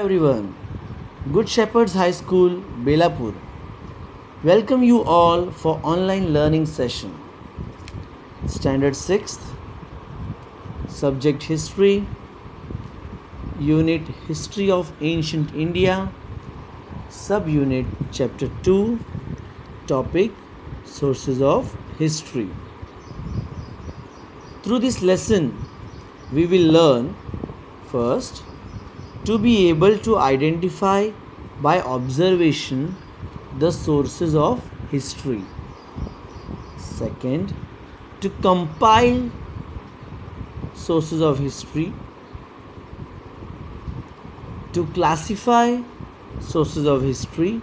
everyone. Good Shepherds High School, Belapur. Welcome you all for online learning session. Standard 6th, subject history, unit history of ancient India, subunit chapter 2, topic sources of history. Through this lesson, we will learn first to be able to identify by observation the sources of history. Second, to compile sources of history, to classify sources of history.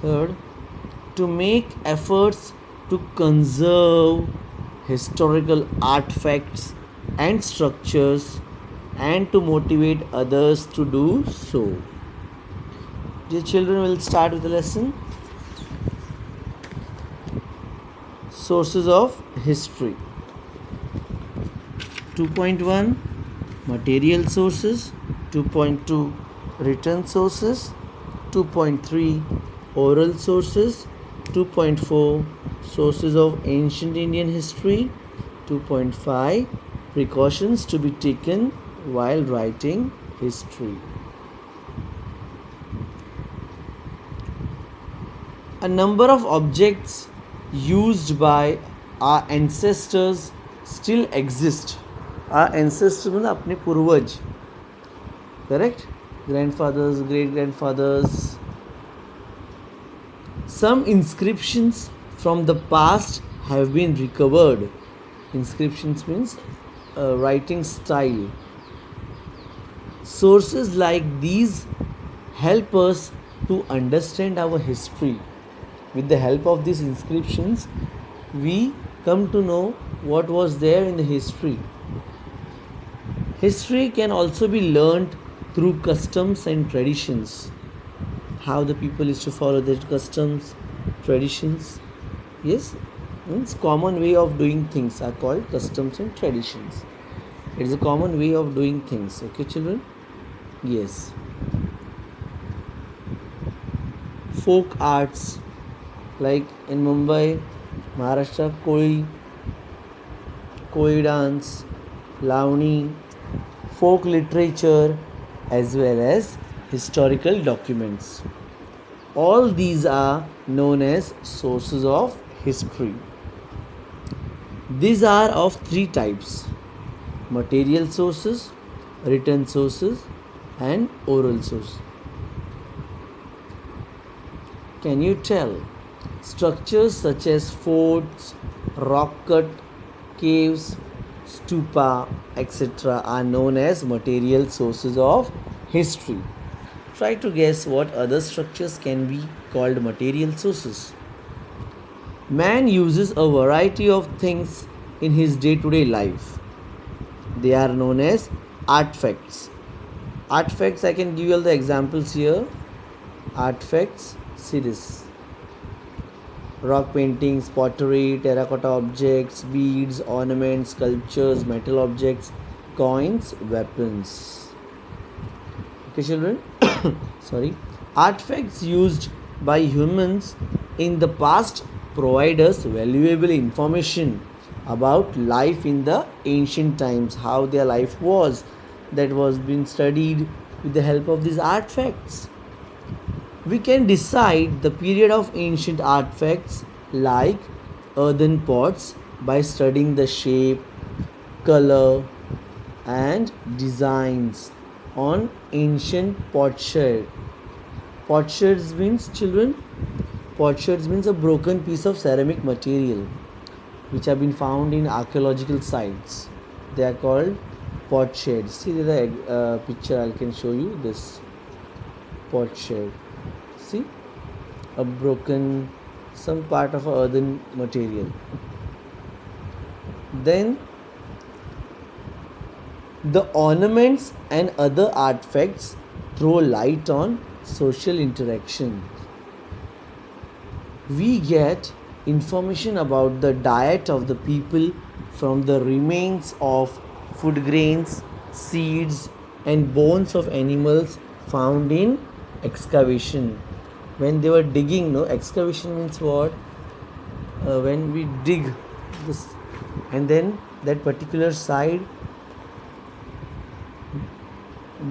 Third, to make efforts to conserve historical artifacts and structures and to motivate others to do so. Dear children, we'll start with the lesson. Sources of history. 2.1 Material sources. 2.2 Written sources. 2.3 Oral sources. 2.4 Sources of ancient Indian history. 2.5 Precautions to be taken while writing history. A number of objects used by our ancestors still exist. Our ancestors means अपने पूर्वज, correct? Grandfathers, great grandfathers. Some inscriptions from the past have been recovered. Inscriptions means writing style. Sources like these help us to understand our history. With the help of these inscriptions, we come to know what was there in the history. History can also be learnt through customs and traditions. How the people used to follow their customs, traditions. Yes, means common way of doing things are called customs and traditions. It is a common way of doing things. Okay, children? Yes. Folk arts, like in Mumbai, Maharashtra, Koi dance, Lavani, folk literature, as well as historical documents. All these are known as sources of history. These are of three types: material sources, written sources, and oral sources. Can you tell? Structures such as forts, rock cut, caves, stupa, etc. are known as material sources of history. Try to guess what other structures can be called material sources. Man uses a variety of things in his day-to-day life. They are known as artifacts. Artifacts, I can give you all the examples here. Artifacts, see this. Rock paintings, pottery, terracotta objects, beads, ornaments, sculptures, metal objects, coins, weapons. Okay, children? Sorry. Artifacts used by humans in the past provide us valuable information about life in the ancient times, how their life was, that was being studied with the help of these artifacts. We can decide the period of ancient artifacts like earthen pots by studying the shape, color, and designs on ancient potsherd. Potsherds means, children, potsherds means a broken piece of ceramic material which have been found in archaeological sites. They are called potsherds. See the picture, I can show you this potsherd. See, a broken, some part of a earthen material. Then the ornaments and other artifacts throw light on social interaction. We get information about the diet of the people from the remains of food grains, seeds, and bones of animals found in excavation. When they were digging, no, excavation means what? When we dig this, and then that particular side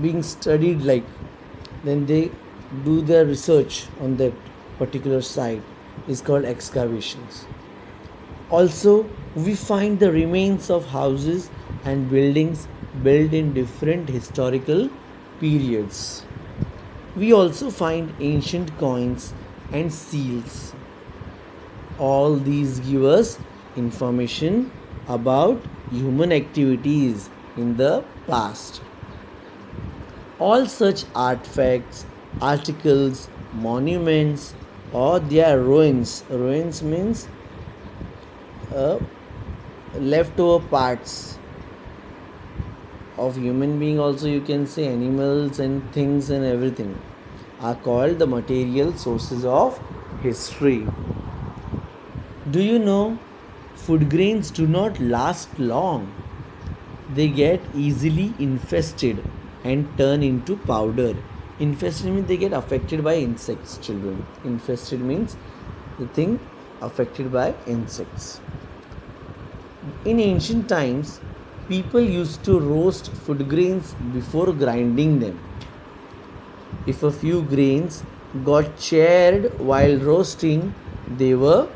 being studied, like, then they do their research on that particular site, is called excavations. Also, we find the remains of houses and buildings built in different historical periods. We also find ancient coins and seals. All these give us information about human activities in the past. All such artifacts, articles, monuments, or their ruins. Ruins means uh, leftover parts of human being, also you can say animals and things and everything, are called the material sources of history. Do you know food grains do not last long? They get easily infested and turn into powder. Infested means they get affected by insects, children. Infested means the thing affected by insects. In ancient times, people used to roast food grains before grinding them. If a few grains got charred while roasting, they were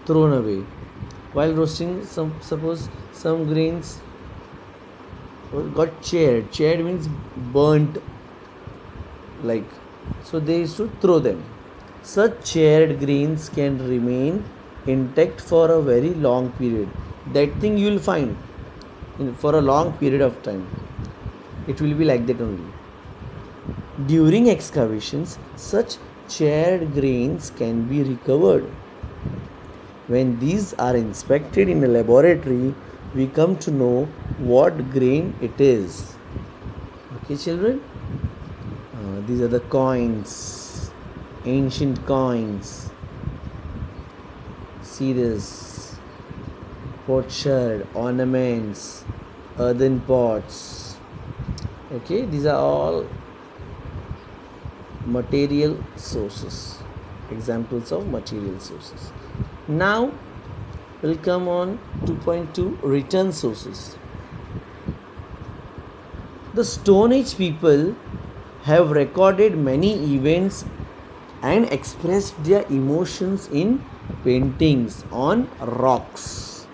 thrown away. While roasting, suppose some grains got charred. Charred means burnt, like, so they used to throw them. Such charred grains can remain intact for a very long period. That thing you will find for a long period of time. It will be like that only. During excavations, such charred grains can be recovered. When these are inspected in a laboratory, we come to know what grain it is. Okay, children? These are the coins, ancient coins. See this, potsherd, ornaments, earthen pots. Okay, these are all material sources, examples of material sources. Now we'll come on 2.2, written sources. The Stone Age people have recorded many events and expressed their emotions in paintings on rocks.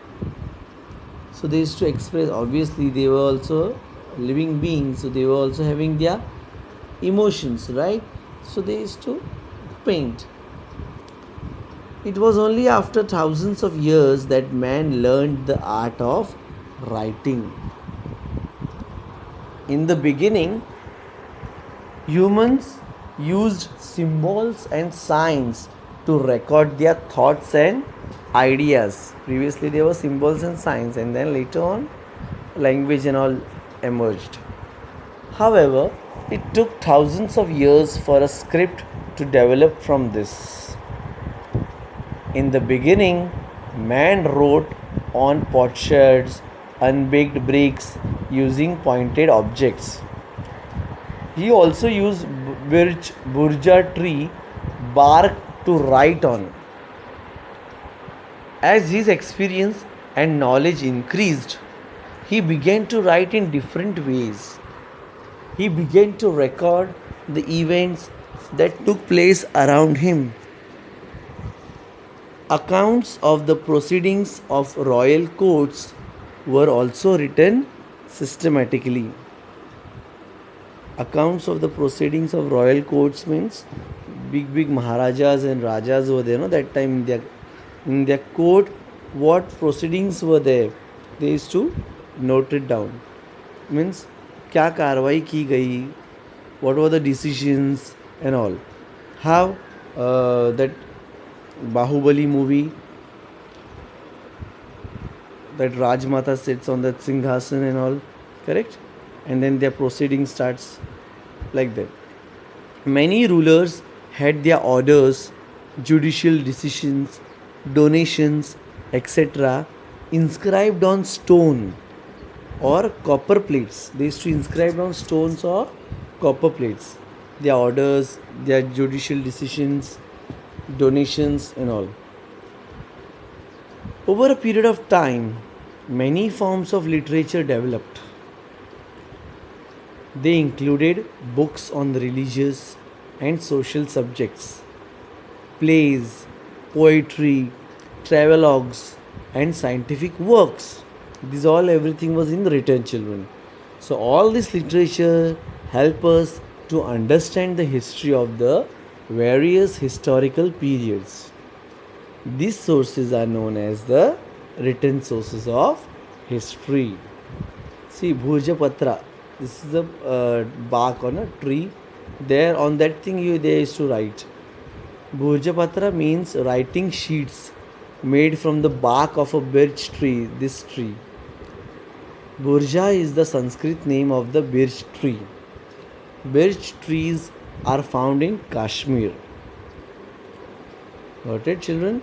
So they used to express, obviously they were also living beings, so they were also having their emotions, right? So they used to paint. It was only after thousands of years that man learned the art of writing. In the beginning, humans used symbols and signs to record their thoughts and ideas. Previously, there were symbols and signs, and then later on, language and all emerged. However, it took thousands of years for a script to develop from this. In the beginning, man wrote on potsherds, unbaked bricks, using pointed objects. He also used burja tree bark to write on. As his experience and knowledge increased, he began to write in different ways. He began to record the events that took place around him. Accounts of the proceedings of royal courts were also written systematically. Accounts of the proceedings of royal courts means big Maharajas and Rajas were there, that time in their court, what proceedings were there, they used to note it down. Means क्या कार्रवाई की गई, what were the decisions and all. How that Bahubali movie, that Rajmata sits on that Singhasan and all, correct? And then their proceeding starts like that. Many rulers had their orders, judicial decisions, donations, etc. inscribed on stone. or copper plates. They used to inscribe on stones or copper plates their orders, their judicial decisions, donations, and all. Over a period of time, many forms of literature developed. They included books on religious and social subjects, plays, poetry, travelogues, and scientific works. These all everything was in written, children. So all this literature help us to understand the history of the various historical periods. These sources are known as the written sources of history. See, Bhurjapatra. This is a bark on a tree. There on that thing they used to write. Bhurjapatra means writing sheets made from the bark of a birch tree. This tree. Burja is the Sanskrit name of the birch tree. Birch trees are found in Kashmir. Got it, children?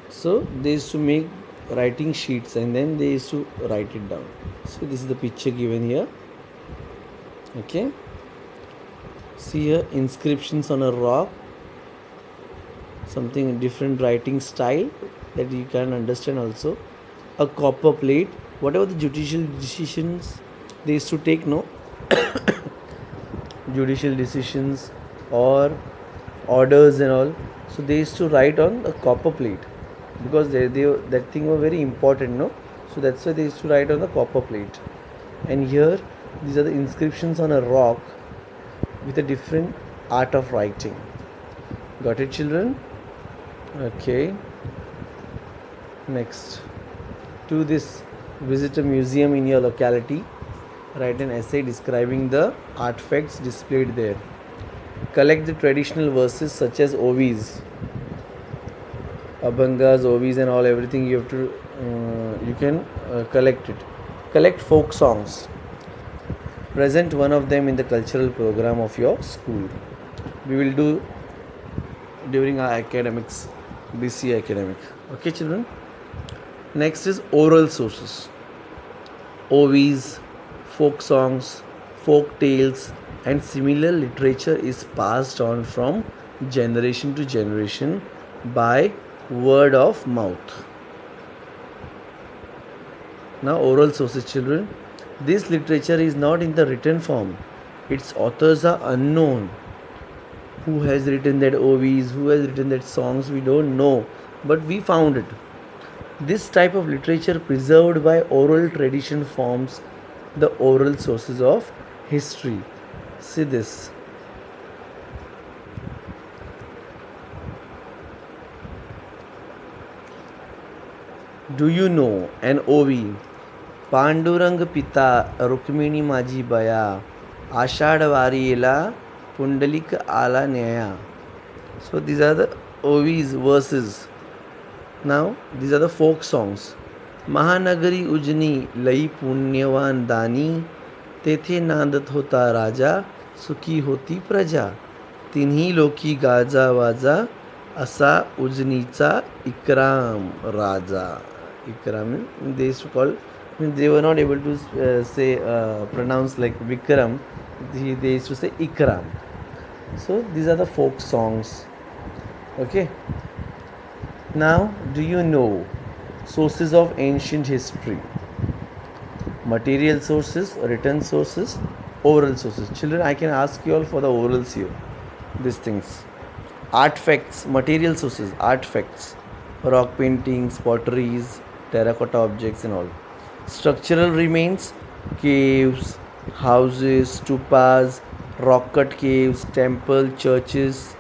So they used to make writing sheets and then they used to write it down. So this is the picture given here. Okay. See here inscriptions on a rock. Something different writing style that you can understand also. A copper plate. Whatever the judicial decisions they used to take, no judicial decisions or orders and all. So they used to write on a copper plate because they that thing was very important, no. So that's why they used to write on the copper plate. And here these are the inscriptions on a rock with a different art of writing. Got it, children? Okay. Next, to this, visit a museum in your locality. Write an essay describing the artifacts displayed there. Collect the traditional verses such as Ovis, Abhangas, Ovis, and all everything you have to you can collect it. Collect folk songs. Present one of them in the cultural program of your school. We will do during our academics, BC academic. Okay, children. Next is oral sources. Ovis, folk songs, folk tales, and similar literature is passed on from generation to generation by word of mouth. Now, oral sources, children. This literature is not in the written form. Its authors are unknown. Who has written that Ovis, who has written that songs, we don't know. But we found it. This type of literature preserved by oral tradition forms the oral sources of history. See this. Do you know an Ovi? Pandurang पिता रुक्मिणी माझी बया आषाढ वारीला पुंडलिक आला न्याया. So these are the Ovis verses. Now these are the folk songs. Mahanagari Ujani लई पुण्यवान दानी तेथे नांदत होता राजा सुखी होती प्रजा तिन्ही लोकी गाजा वाजा असा उजनीचा इकराम राजा. Ikram, they used to call, they were not able to say pronounce like Vikram. They used to say Ikram. So these are the folk songs. Okay. Now, do you know sources of ancient history? Material sources, written sources, oral sources. Children, I can ask you all for the orals here. These things. Artifacts, material sources, artifacts, rock paintings, potteries, terracotta objects and all. Structural remains, caves, houses, stupas, rock cut caves, temple, churches.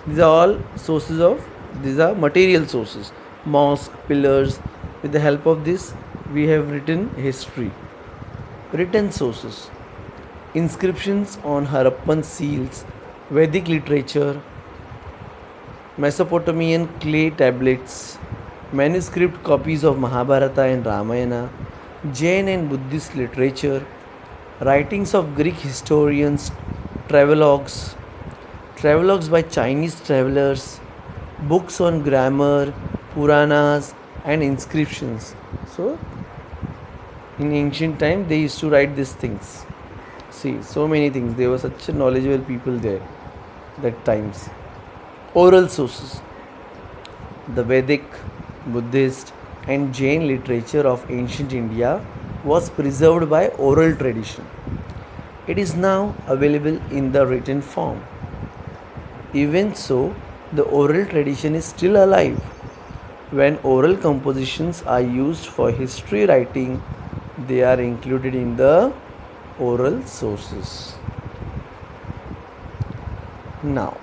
These are all sources of, these are material sources. Mosque, pillars. With the help of this, we have written history. Written sources. Inscriptions on Harappan seals, Vedic literature, Mesopotamian clay tablets, manuscript copies of Mahabharata and Ramayana, Jain and Buddhist literature, writings of Greek historians, travelogues, travelogues by Chinese travelers, books on grammar, Puranas and inscriptions. So, In ancient time, they used to write these things. See, so many things. There were such knowledgeable people there that times. Oral sources. The Vedic, Buddhist, and Jain literature of ancient India was preserved by oral tradition. It is now available in the written form. Even so, the oral tradition is still alive. When oral compositions are used for history writing, they are included in the oral sources. Now,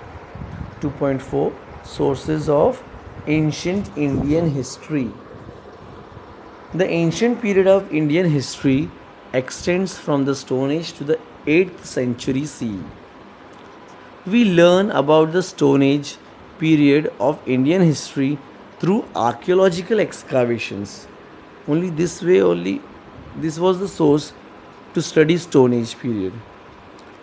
2.4 Sources of ancient Indian history. The ancient period of Indian history extends from the Stone Age to the 8th century CE. We learn about the Stone Age period of Indian history through archaeological excavations. Only this was the source to study Stone Age period.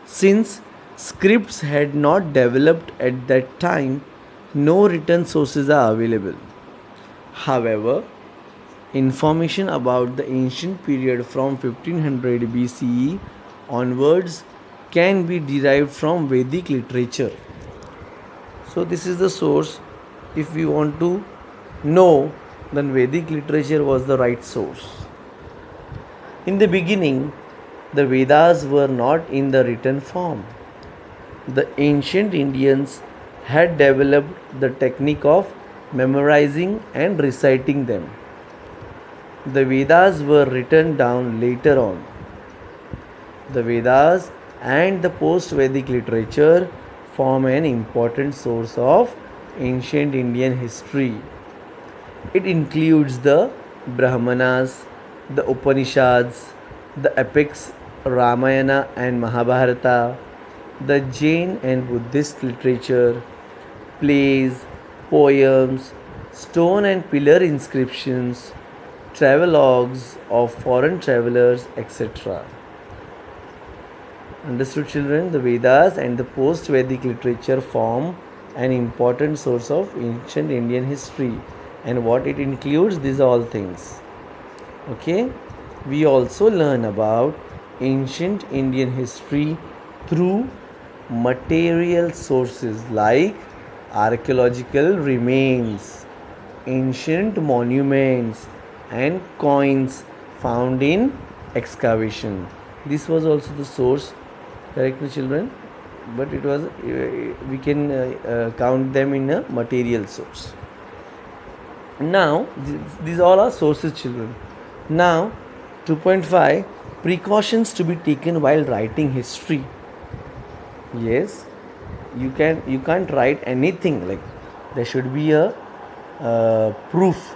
Since scripts had not developed at that time, no written sources are available. However, information about the ancient period from 1500 BCE onwards can be derived from Vedic literature. So, this is the source. If we want to know, then Vedic literature was the right source. In the beginning, the Vedas were not in the written form. The ancient Indians had developed the technique of memorizing and reciting them. The Vedas were written down later on. The Vedas and the post Vedic literature form an important source of ancient Indian history. It includes the Brahmanas, the Upanishads, the epics Ramayana and Mahabharata, the Jain and Buddhist literature, plays, poems, stone and pillar inscriptions, travelogues of foreign travelers, etc. Understood, children? The Vedas and the post Vedic literature form an important source of ancient Indian history, and what it includes, these all things. Okay, we also learn about ancient Indian history through material sources like archaeological remains, ancient monuments, and coins found in excavation. This was also the source, correctly, children? But it was we can count them in a material source. Now, these all are sources, children. Now, 2.5 Precautions to be taken while writing history. Yes, you can't write anything like there should be a proof,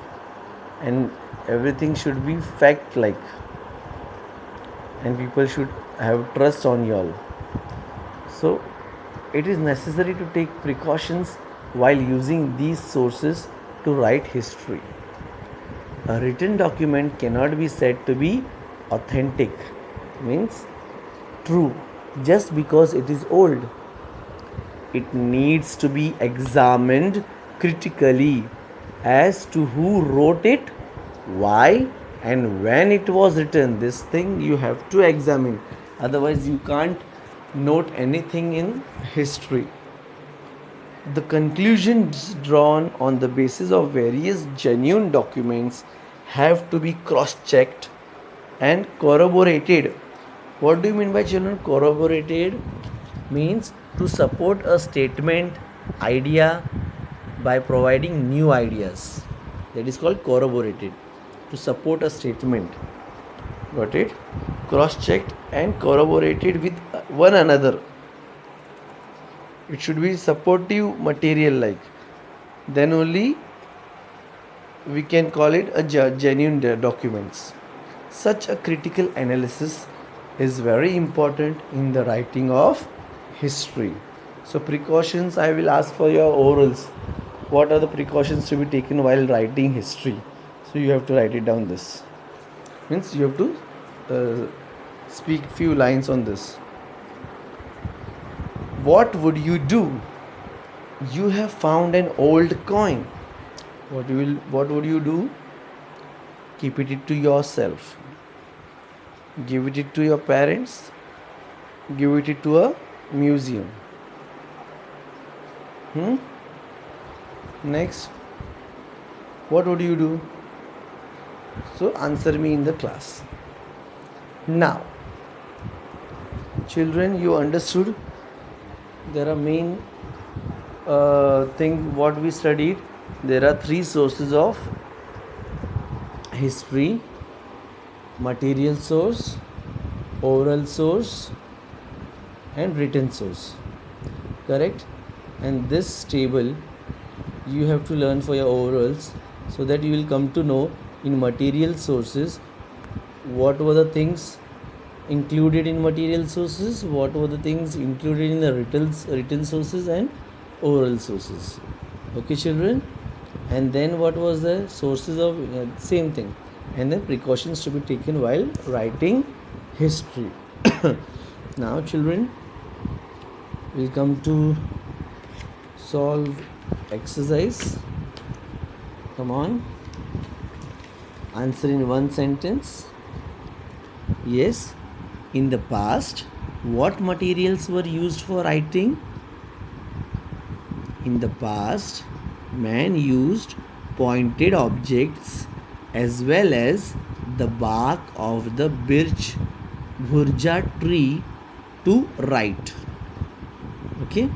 and everything should be fact like, and people should have trust on you all. So, it is necessary to take precautions while using these sources to write history. A written document cannot be said to be authentic, means true, just because it is old. It needs to be examined critically as to who wrote it, why, and when it was written. This thing you have to examine, otherwise, you can't note anything in history. The conclusions drawn on the basis of various genuine documents have to be cross checked and corroborated. What do you mean by, children? Corroborated means to support a statement, idea by providing new ideas. That is called corroborated. To support a statement. Got it? Cross checked and corroborated with one another. It should be supportive material like. Then only we can call it a genuine documents. Such a critical analysis is very important in the writing of history. So precautions, I will ask for your orals. What are the precautions to be taken while writing history? So you have to write it down. This means you have to speak few lines on this. What would you do? You have found an old coin. What would you do? Keep it to yourself. Give it to your parents, give it to a museum. Next, what would you do? So answer me in the class. Now, children, you understood there are main thing what we studied. There are three sources of history: material source, oral source, and written source. Correct? And this table you have to learn for your orals, so that you will come to know in material sources what were the things included in material sources, what were the things included in the written sources and oral sources. Okay, children? And then what was the sources of same thing, and then precautions to be taken while writing history. Now, children, we'll come to solve exercise. Come on, answer in one sentence. Yes, in the past, what materials were used for writing? In the past, man used pointed objects as well as the bark of the birch bhurja tree to write. Okay.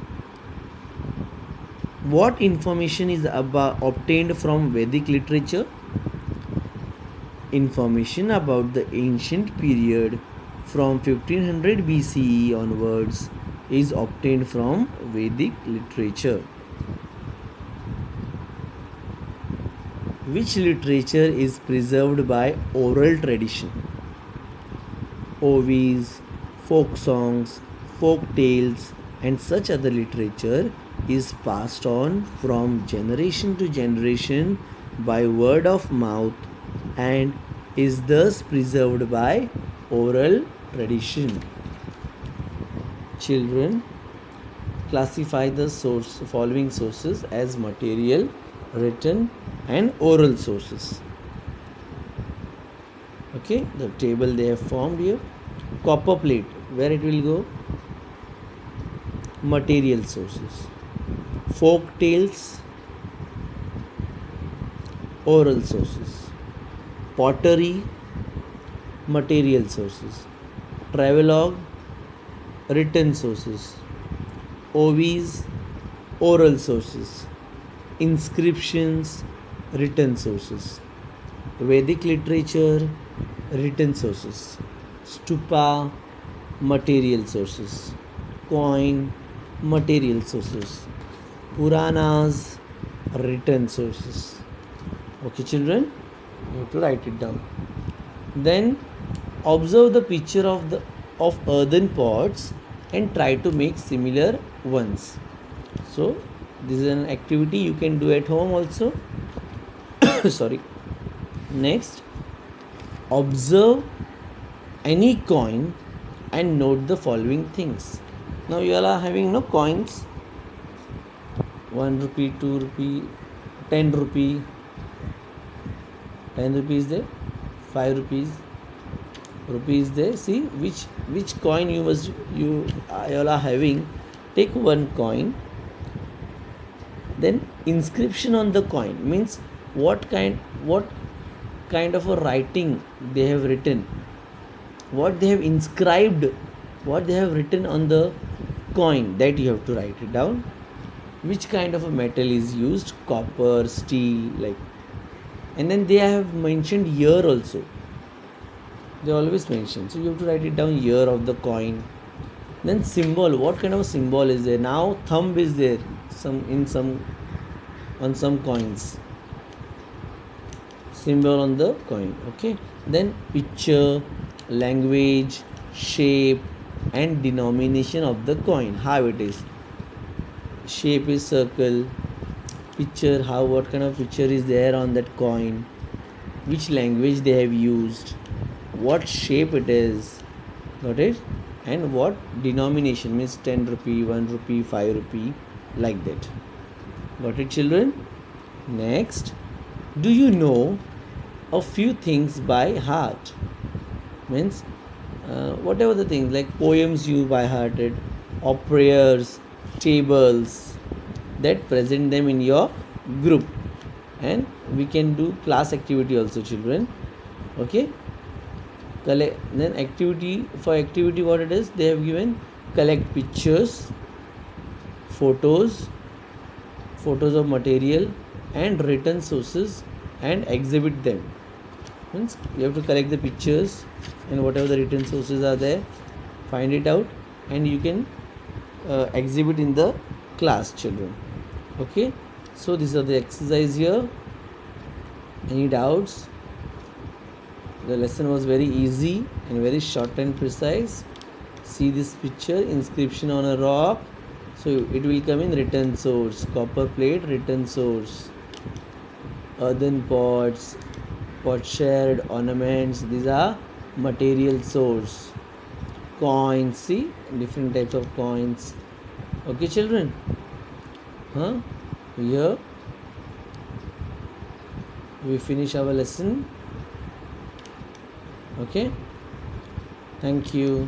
What information is obtained from Vedic literature? Information about the ancient period from 1500 BCE onwards is obtained from Vedic literature. Which literature is preserved by oral tradition? Ovies, folk songs, folk tales, and such other literature is passed on from generation to generation by word of mouth and is thus preserved by oral tradition. Children, classify the following sources as material, written, and oral sources. Okay, the table they have formed here. Copper plate, where it will go? Material sources. Folk tales, oral sources. Pottery, material sources. Travelogue, written sources. Ovies, oral sources. Inscriptions, written sources. Vedic literature, written sources. Stupa, material sources. Coin, material sources. Puranas, written sources. Okay, children, you have to write it down. Then observe the picture of earthen pots and try to make similar ones. So this is an activity you can do at home also. Sorry. Next, observe any coin and note the following things. Now you all are having no coins. 1 rupee, 2 rupee, 10 rupee. 10 rupees there, 5 rupees, rupees there. See which coin you all are having. Take one coin. Then inscription on the coin means what kind of a writing they have written, what they have inscribed, what they have written on the coin, that you have to write it down. Which kind of a metal is used? Copper, steel, like. And then they have mentioned year also. They always mention. So you have to write it down, year of the coin. Then symbol. What kind of a symbol is there? Now thumb is there on some coins. Symbol on the coin. Okay. Then picture, language, shape, and denomination of the coin. How it is. Shape is circle. Picture, what kind of picture is there on that coin, which language they have used, what shape it is, got it, and what denomination, means 10 rupee, 1 rupee, 5 rupee, like that. Got it, children? Next, do you know a few things by heart? Means whatever the things like poems you by hearted or prayers, tables, that present them in your group. And we can do class activity also, children. Okay, then activity, for activity what it is, they have given collect pictures, photos, photos of material and written sources and exhibit them. Means you have to collect the pictures and whatever the written sources are there, find it out, and you can exhibit in the class, children. Okay, so these are the exercise here. Any doubts? The lesson was very easy and very short and precise. See this picture, inscription on a rock. So it will come in written source. Copper plate, written source. Earthen pots, potsherd, ornaments, these are material source. Coins, see different types of coins. Okay, children. Here we finish our lesson. Okay, thank you.